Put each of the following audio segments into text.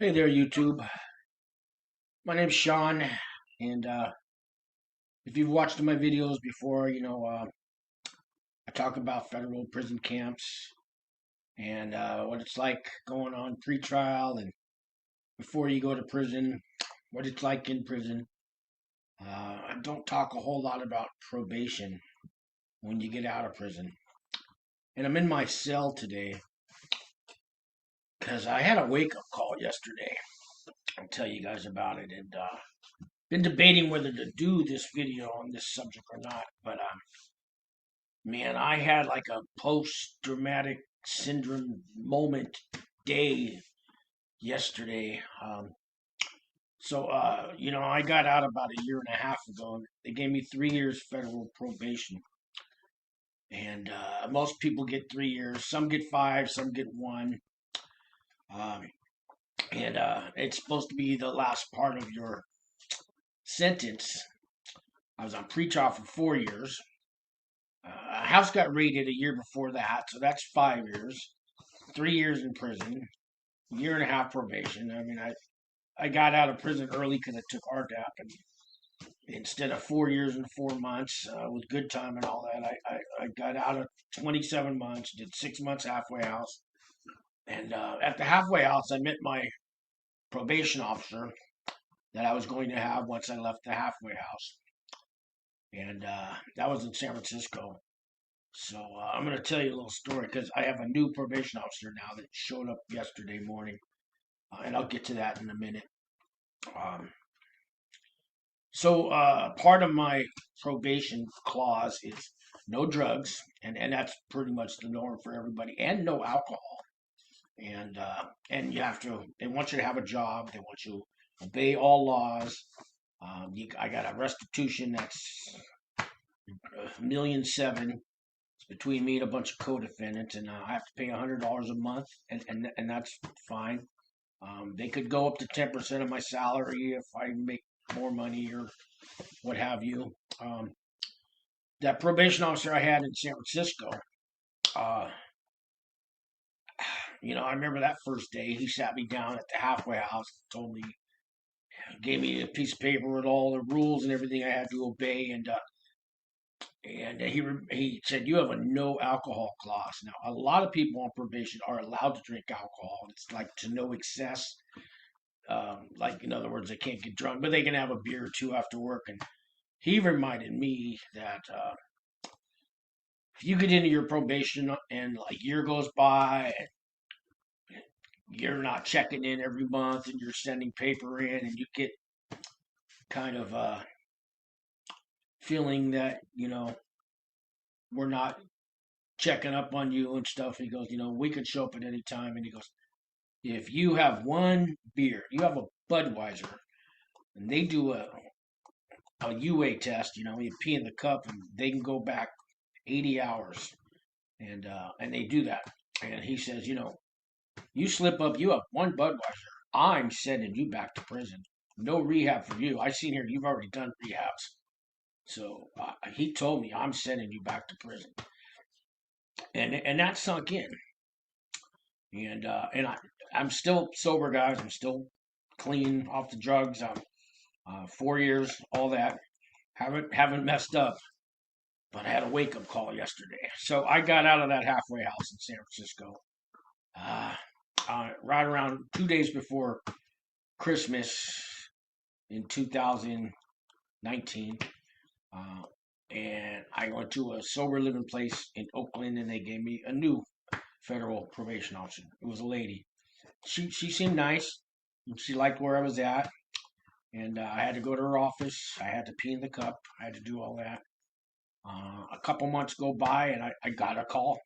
Hey there, YouTube. My name's Sean, and if you've watched my videos before, I talk about federal prison camps and what it's like going on pretrial and before you go to prison, what it's like in prison. I don't talk a whole lot about probation when you get out of prison. And I'm in my cell today because I had a wake-up call yesterday. I'll tell you guys about it, and been debating whether to do this video on this subject or not, but man, I had like a post-traumatic syndrome moment day yesterday. I got out about a year and a half ago. And they gave me 3 years federal probation, and most people get 3 years. Some get five, some get one. Um, and it's supposed to be the last part of your sentence. I was on pretrial for 4 years. House got raided a year before that, so that's 5 years. 3 years in prison, year and a half probation. I mean, I got out of prison early because I took RDAP, and instead of 4 years and 4 months with good time and all that, I got out of 27 months, did 6 months halfway house, and at the halfway house, I met my probation officer that I was going to have once I left the halfway house, and that was in San Francisco. So I'm going to tell you a little story because I have a new probation officer now that showed up yesterday morning, and I'll get to that in a minute. Part of my probation clause is no drugs, and that's pretty much the norm for everybody, and no alcohol. And you have to. They want you to have a job. They want you to obey all laws. I got a restitution that's $1,700,000 between me and a bunch of co-defendants, and I have to pay $100 a month, and that's fine. They could go up to 10% of my salary if I make more money or what have you. That probation officer I had in San Francisco, I remember that first day he sat me down at the halfway house, told me, gave me a piece of paper with all the rules and everything I had to obey, and he said, you have a no alcohol clause. Now, a lot of people on probation are allowed to drink alcohol. It's like to no excess. Like, in other words, they can't get drunk, but they can have a beer or two after work. And he reminded me that if you get into your probation and like a year goes by and you're not checking in every month and you're sending paper in and you get kind of feeling that, we're not checking up on you and stuff. He goes, we could show up at any time. And he goes, if you have one beer, you have a Budweiser, and they do a UA test, you pee in the cup and they can go back 80 hours. And they do that. And he says, you slip up, you have one Budweiser, I'm sending you back to prison. No rehab for you. I seen here you've already done rehabs. So he told me I'm sending you back to prison, and that sunk in. And I'm still sober, guys. I'm still clean off the drugs. I'm 4 years, all that. Haven't messed up, but I had a wake up call yesterday. So I got out of that halfway house in San Francisco, right around 2 days before Christmas in 2019. And I went to a sober living place in Oakland, and they gave me a new federal probation officer. It was a lady. She seemed nice. She liked where I was at, and I had to go to her office. I had to pee in the cup. I had to do all that. A couple months go by, and I got a call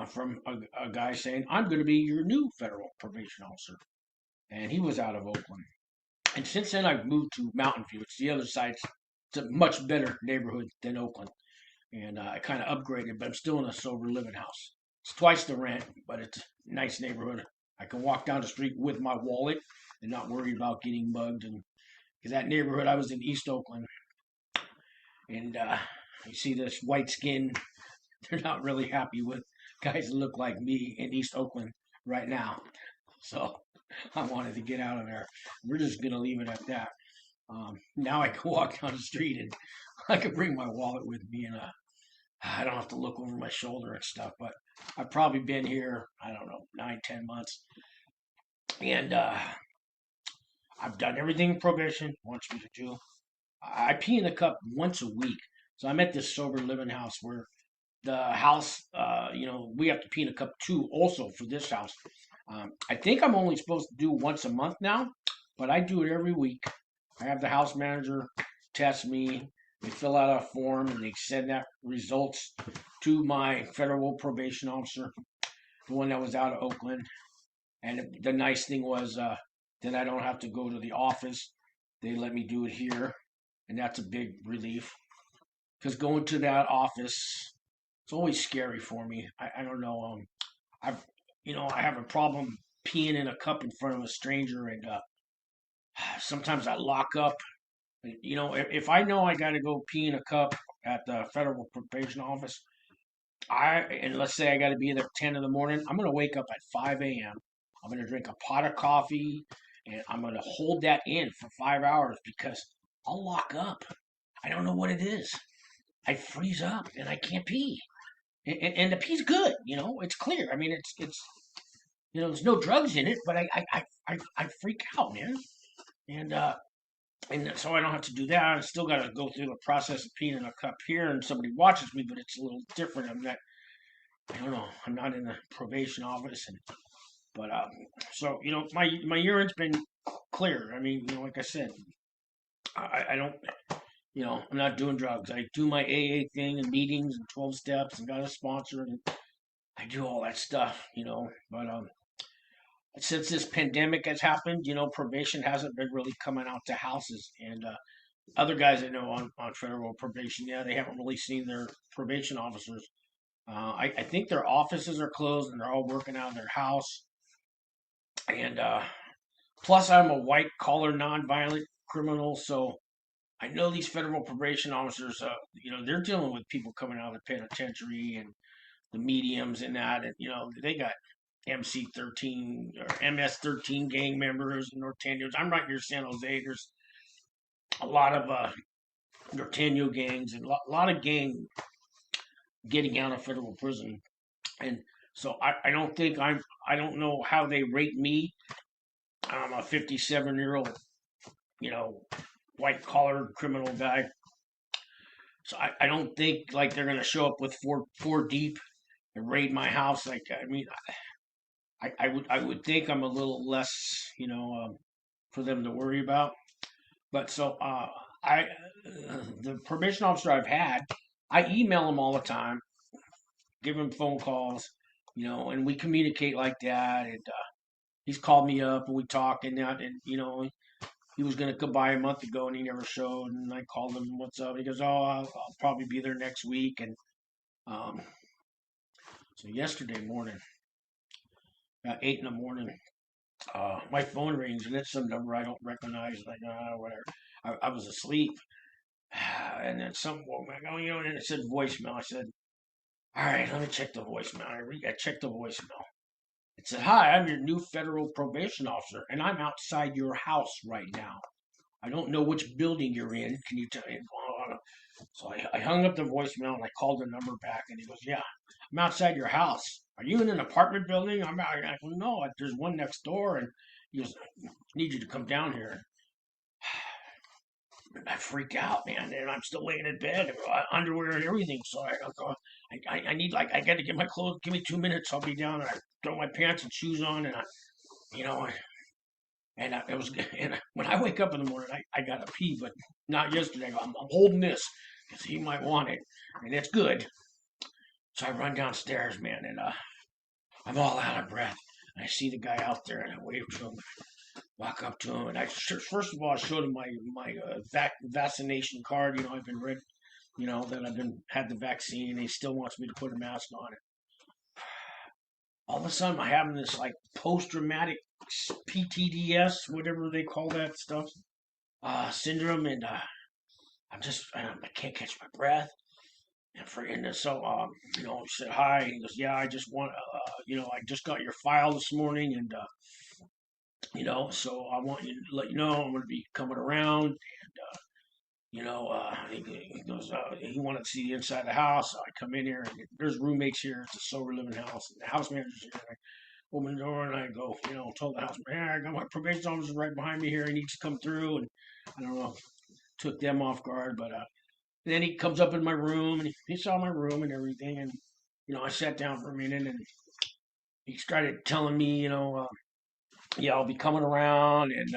from a guy saying, I'm going to be your new federal probation officer. And he was out of Oakland. And since then, I've moved to Mountain View. It's the other side. It's a much better neighborhood than Oakland. And I kind of upgraded, but I'm still in a sober living house. It's twice the rent, but it's a nice neighborhood. I can walk down the street with my wallet and not worry about getting mugged. And because that neighborhood, I was in East Oakland. And you see this white skin, they're not really happy with guys that look like me in East Oakland right now. So I wanted to get out of there. We're just gonna leave it at that. Now I can walk down the street and I can bring my wallet with me, and I don't have to look over my shoulder and stuff. But I've probably been here, I don't know, 9, 10 months, and I've done everything probation wants me to do. I pee in the cup once a week. So I'm at this sober living house where the house, we have to pee in a cup too, also for this house. I think I'm only supposed to do once a month now, but I do it every week. I have the house manager test me. They fill out a form and they send that results to my federal probation officer, the one that was out of Oakland. And the nice thing was that I don't have to go to the office. They let me do it here, and that's a big relief. Because going to that office, it's always scary for me. I don't know. I've I have a problem peeing in a cup in front of a stranger, and sometimes I lock up. If I know I got to go pee in a cup at the federal probation office, and let's say I got to be there at 10 in the morning, I'm gonna wake up at 5 a.m. I'm gonna drink a pot of coffee, and I'm gonna hold that in for 5 hours because I'll lock up. I don't know what it is. I freeze up and I can't pee. And the pee's good, it's clear. I mean, it's there's no drugs in it, but I freak out, man. And so I don't have to do that. I still got to go through the process of peeing in a cup here, and somebody watches me, but it's a little different. I don't know. I'm not in the probation office, but so my urine's been clear. I mean, like I said, I don't. I'm not doing drugs. I do my AA thing and meetings and 12 steps and got a sponsor and I do all that stuff, But since this pandemic has happened, probation hasn't been really coming out to houses. And other guys I know on federal probation, yeah, they haven't really seen their probation officers. I think their offices are closed and they're all working out of their house. And plus, I'm a white collar, nonviolent criminal, so I know these federal probation officers, they're dealing with people coming out of the penitentiary and the mediums and that, and they got MC13 or MS13 gang members and Norteños. I'm right near San Jose. There's a lot of Norteño gangs and a lot of gang getting out of federal prison, and so I don't think I don't know how they rate me. I'm a 57-year-old, you know, white collar criminal guy. So I don't think like they're gonna show up with four deep and raid my house. Like I mean, I would think I'm a little less, for them to worry about. But so I the probation officer I've had, I email him all the time, give him phone calls, and we communicate like that. And he's called me up and we talk and that, and he was gonna come by a month ago and he never showed. And I called him, "What's up?" He goes, "Oh, I'll probably be there next week." And um, so yesterday morning, about 8 in the morning, my phone rings and it's some number I don't recognize. Like, whatever. I was asleep, and then some woke me. And it said voicemail. I said, "All right, let me check the voicemail." I checked the voicemail. It said, "Hi, I'm your new federal probation officer, and I'm outside your house right now. I don't know which building you're in. Can you tell me?" So I hung up the voicemail and I called the number back, and he goes, "Yeah, I'm outside your house. Are you in an apartment building?" I go, "No, there's one next door." And he goes, "I need you to come down here." I freak out, man, and I'm still laying in bed, underwear and everything. So I need I got to get my clothes. Give me 2 minutes, I'll be down. And I throw my pants and shoes on, and you know, it was. And when I wake up in the morning, I got to pee, but not yesterday. I'm holding this because he might want it, and it's good. So I run downstairs, man, and I'm all out of breath. And I see the guy out there, and I wave to him. Walk up to him, and first of all I showed him my vaccination card. I've been read, that I've been had the vaccine, and he still wants me to put a mask on it. All of a sudden, I have this like post-traumatic PTDS, whatever they call that stuff, syndrome, and I can't catch my breath. And so, he said hi. He goes, "Yeah, I just want, I just got your file this morning, and So I want you to let you know I'm going to be coming around. And, he goes, he wanted to see the inside of the house. So I come in here, and there's roommates here. It's a sober living house. And the house manager's here. And I open the door, and I go, told the house man, I got my probation officer right behind me here. He needs to come through. And I don't know, took them off guard. But then he comes up in my room, and he saw my room and everything. And, I sat down for a minute, and he started telling me, yeah, I'll be coming around, and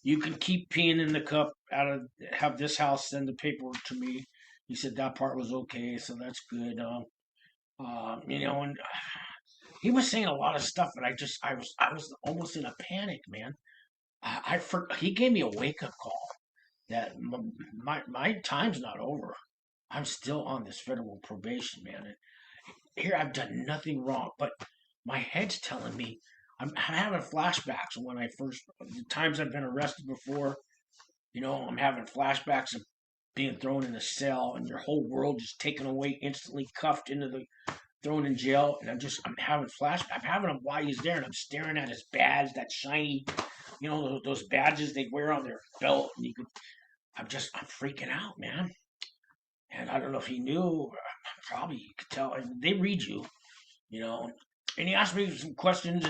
you can keep peeing in the cup out of have this house send the paperwork to me. He said that part was okay, so that's good. And he was saying a lot of stuff, but I was almost in a panic, man. He gave me a wake up call that my time's not over. I'm still on this federal probation, man. And here I've done nothing wrong, but my head's telling me I'm having flashbacks of when the times I've been arrested before. I'm having flashbacks of being thrown in a cell and your whole world just taken away, instantly cuffed thrown in jail. And I'm having flashbacks. I'm having him while he's there, and I'm staring at his badge, that shiny, those badges they wear on their belt. And I'm freaking out, man. And I don't know if he knew, probably you could tell. And they read you know. And he asked me some questions,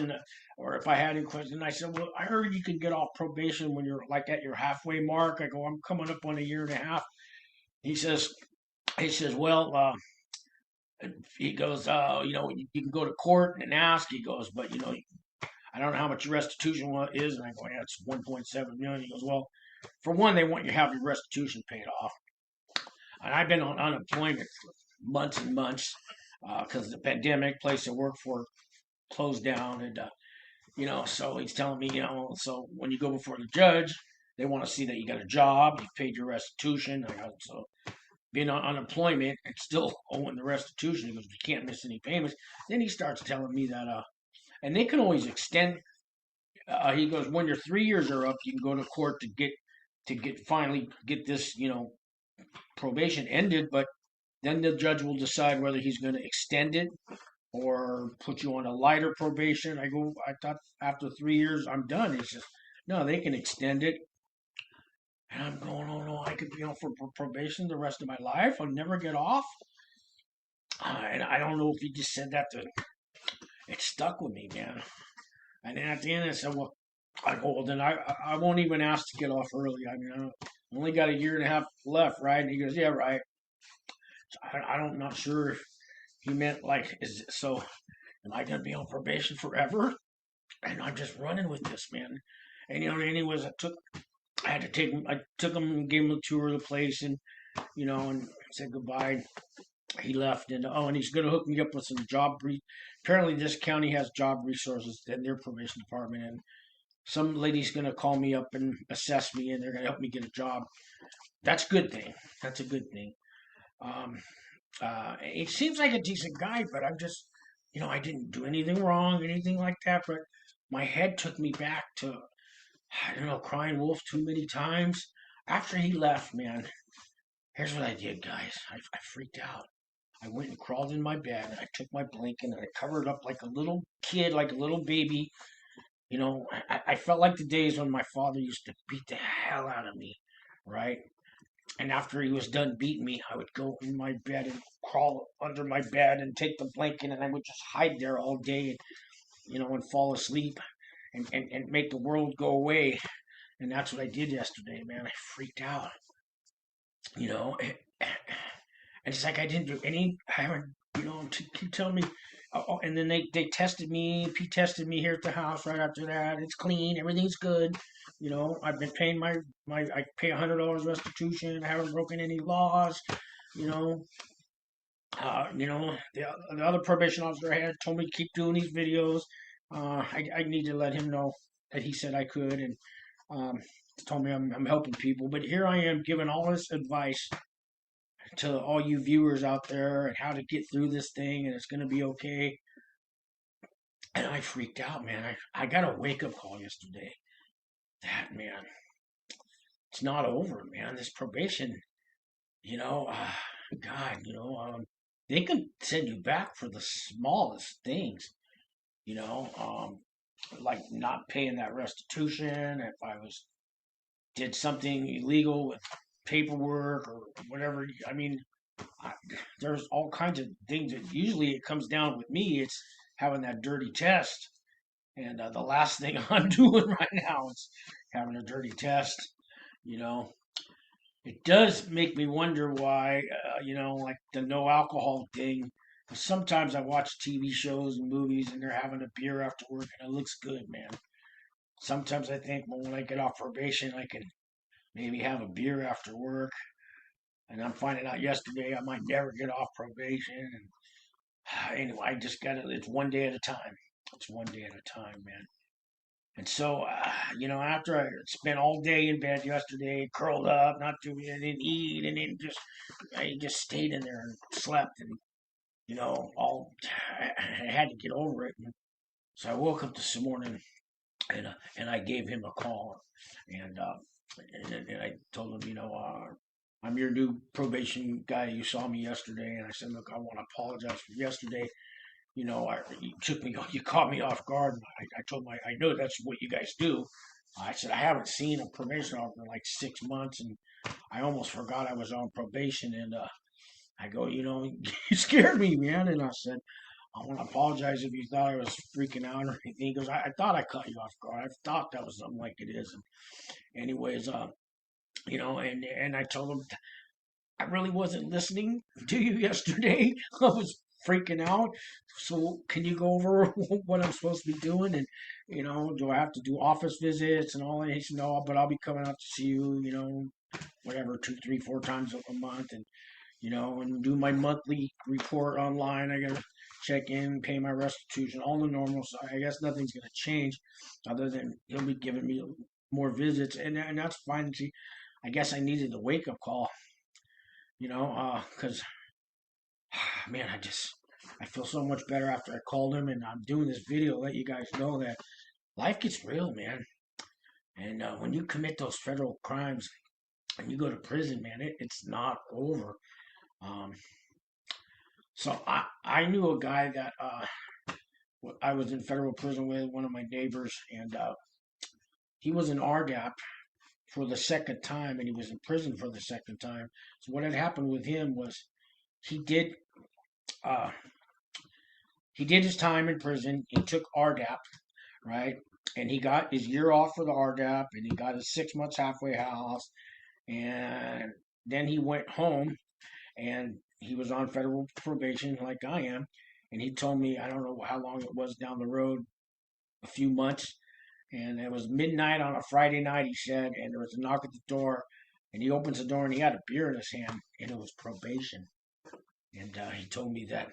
or if I had any questions. And I said, well, I heard you can get off probation when you're like at your halfway mark. I go, I'm coming up on a year and a half. He says, well, he goes, you can go to court and ask. He goes, but I don't know how much your restitution is. And I go, yeah, it's 1.7 million. He goes, well, for one, they want you to have your restitution paid off. And I've been on unemployment for months and months because the pandemic, place I work for closed down, and so he's telling me, so when you go before the judge, they want to see that you got a job, you paid your restitution. So being on unemployment and still owing the restitution, he goes, you can't miss any payments. Then he starts telling me that, and they can always extend. He goes, when your 3 years are up, you can go to court to finally get this, probation ended, but then the judge will decide whether he's going to extend it or put you on a lighter probation. I thought after 3 years I'm done. He says, no, they can extend it. And I'm going, oh no, I could be on for probation the rest of my life. I'll never get off. And I don't know if he just said that it stuck with me, man. And then at the end I said, well, then I won't even ask to get off early. I mean, I only got a year and a half left, right? And he goes, yeah, right. So I'm not sure if he meant like, so am I going to be on probation forever? And I'm just running with this, man. And anyways, I took him and gave him a tour of the place, and and said goodbye. He left, and he's gonna hook me up with some apparently this county has job resources in their probation department, and some lady's gonna call me up and assess me, and they're gonna help me get a job. That's a good thing. That's a good thing. Um, it seems like a decent guy, but I'm just, I didn't do anything wrong, anything like that. But my head took me back to, I don't know, crying wolf too many times. After he left, man, here's what I did, guys. I freaked out. I went and crawled in my bed, and I took my blanket and I covered up like a little kid, like a little baby. I felt like the days when my father used to beat the hell out of me, right? And after he was done beating me, I would go in my bed and crawl under my bed and take the blanket, and I would just hide there all day, and fall asleep and make the world go away. And that's what I did yesterday, man. I freaked out, you know. And it's like I didn't do any, I haven't, keep telling me. And then they tested me, P tested me here at the house right after that. It's clean, everything's good. I've been paying I pay $100 restitution. I haven't broken any laws, you know. The other probation officer I had told me to keep doing these videos. I need to let him know that he said I could, and um, told me I'm helping people. But here I am giving all this advice to all you viewers out there and how to get through this thing, and it's going to be okay. And I freaked out, man. I got a wake up call yesterday. That, man, it's not over, man. This probation, God, they can send you back for the smallest things, you know. like not paying that restitution, if I did something illegal with paperwork or whatever. I mean, I, there's all kinds of things. That usually it comes down with me. It's having that dirty test, and the last thing I'm doing right now is having a dirty test. You know, it does make me wonder why. Like the no alcohol thing. Sometimes I watch TV shows and movies, and they're having a beer after work, and it looks good, man. Sometimes I think, well, when I get off probation, I can maybe have a beer after work. And I'm finding out yesterday I might never get off probation. And anyway, I just got to, it's one day at a time. It's one day at a time, man. And so, after I spent all day in bed yesterday, curled up, not doing, I didn't eat, and then I just stayed in there and slept. And, I had to get over it. And so I woke up this morning and I gave him a call. And, and I told him, I'm your new probation guy. You saw me yesterday, and I said, look, I want to apologize for yesterday. You caught me off guard. And I told him, I know that's what you guys do. I said, I haven't seen a probation officer in like 6 months, and I almost forgot I was on probation. And I go, you scared me, man. And I said, I want to apologize if you thought I was freaking out or anything. He goes, I thought I caught you off guard. I thought that was something like it is. And anyways, and I told him I really wasn't listening to you yesterday. I was freaking out. So can you go over what I'm supposed to be doing? And, do I have to do office visits and all that? He said, no, but I'll be coming out to see you, whatever, 2, 3, 4 times a month. And, and do my monthly report online. I got to check in, pay my restitution, all the normal stuff. I guess nothing's going to change other than he'll be giving me more visits. And that's fine. See, I guess I needed a wake up call, because man, I feel so much better after I called him, and I'm doing this video to let you guys know that life gets real, man. And when you commit those federal crimes and you go to prison, man, it's not over. Um, so I knew a guy that I was in federal prison with, one of my neighbors, and he was in RDAP for the second time, and he was in prison for the second time. So what had happened with him was he did uh, his time in prison. He took RDAP, right, and he got his year off for the RDAP, and he got his 6 months halfway house, and then he went home, and he was on federal probation like I am, and he told me I don't know how long it was down the road, a few months. And it was midnight on a Friday night, he said, and there was a knock at the door. And he opens the door and he had a beer in his hand, and it was probation. And he told me that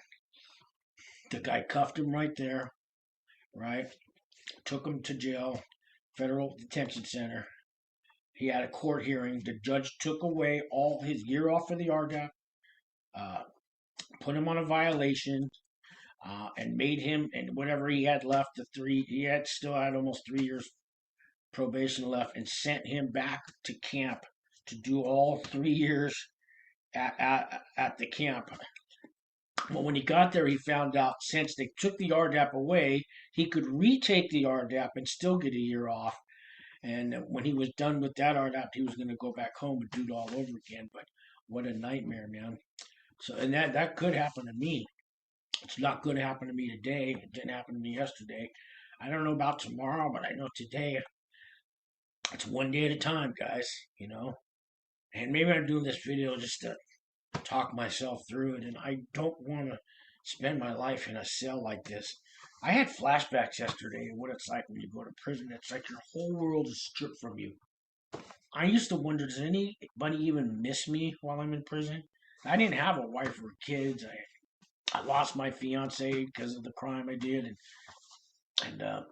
the guy cuffed him right there, right? Took him to jail, federal detention center. He had a court hearing. The judge took away all his year off for the RDAP, put him on a violation, and made him, and whatever he had left, still had almost 3 years probation left, and sent him back to camp to do all 3 years at the camp. Well, when he got there, he found out since they took the RDAP away, he could retake the RDAP and still get a year off. And when he was done with that RDAP, he was going to go back home and do it all over again. But what a nightmare, man. So, and that could happen to me. It's not going to happen to me today. It didn't happen to me yesterday. I don't know about tomorrow, but I know today it's one day at a time, guys, And maybe I'm doing this video just to talk myself through it, and I don't want to spend my life in a cell like this. I had flashbacks yesterday of what it's like when you go to prison. It's like your whole world is stripped from you. I used to wonder, does anybody even miss me while I'm in prison? I didn't have a wife or kids. I lost my fiance because of the crime I did, and I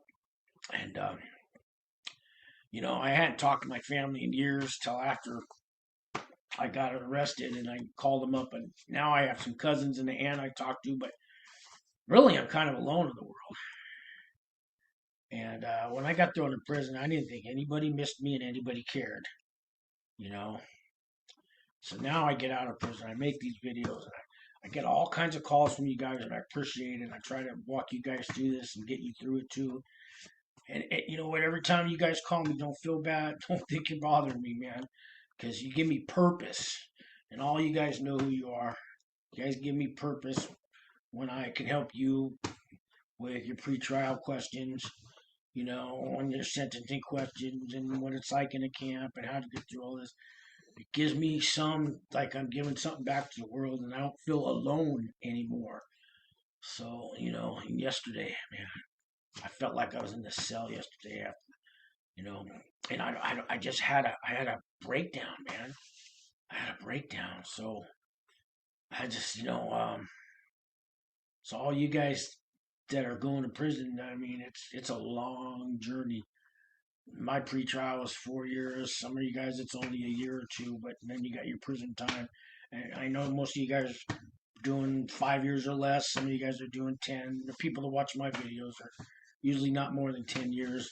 hadn't talked to my family in years till after I got arrested, and I called them up, and now I have some cousins and an aunt I talk to, but really I'm kind of alone in the world. And when I got thrown in prison, I didn't think anybody missed me and anybody cared, So now I get out of prison, I make these videos, and I get all kinds of calls from you guys, and I appreciate it. I try to walk you guys through this and get you through it too. And you know what? Every time you guys call me, don't feel bad. Don't think you're bothering me, man, because you give me purpose, and all you guys know who you are. You guys give me purpose when I can help you with your pretrial questions, you know, on your sentencing questions and what it's like in a camp and how to get through all this. It gives me some, like I'm giving something back to the world and I don't feel alone anymore. So, you know, yesterday, man, I felt like I was in the cell yesterday, you know, and I just I had a breakdown, man. I had a breakdown. So I just, so all you guys that are going to prison, I mean, it's a long journey. My pretrial was 4 years. Some of you guys, it's only a year or two, but then you got your prison time. And I know most of you guys are doing 5 years or less. Some of you guys are doing 10. The people that watch my videos are usually not more than 10 years,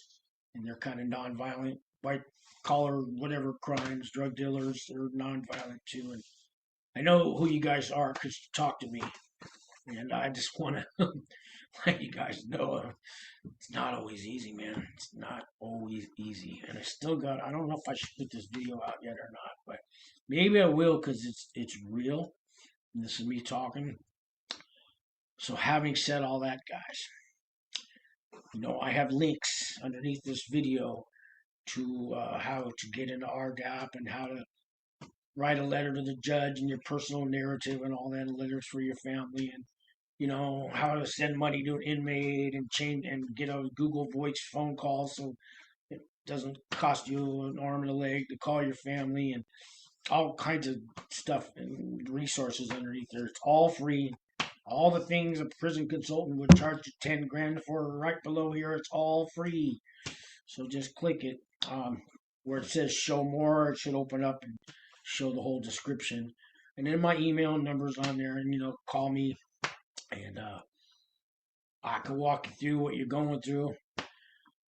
and they're kind of nonviolent, white collar, whatever crimes, drug dealers, they're nonviolent too. And I know who you guys are because you talk to me, and I just want to let you guys know it's not always easy, man. It's not always easy, and I don't know if I should put this video out yet or not, but maybe I will because it's real. And this is me talking. So having said all that, guys, I have links underneath this video to how to get into RDAP and how to write a letter to the judge and your personal narrative and all that, letters for your family, and how to send money to an inmate and change and get a Google Voice phone call so it doesn't cost you an arm and a leg to call your family, and all kinds of stuff and resources underneath there. It's all free. All the things a prison consultant would charge you 10 grand for, right below here, it's all free. So just click it. Where it says show more, it should open up and show the whole description. And then my email number's on there, and call me, and I can walk you through what you're going through.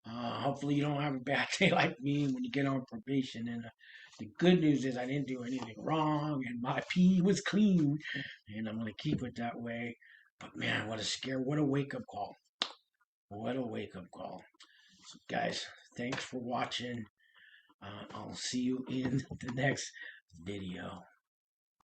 Hopefully you don't have a bad day like me when you get on probation. And the good news is I didn't do anything wrong, and my pee was clean, and I'm gonna keep it that way. But man, what a scare! What a wake up call! What a wake up call! So guys, thanks for watching. I'll see you in the next video.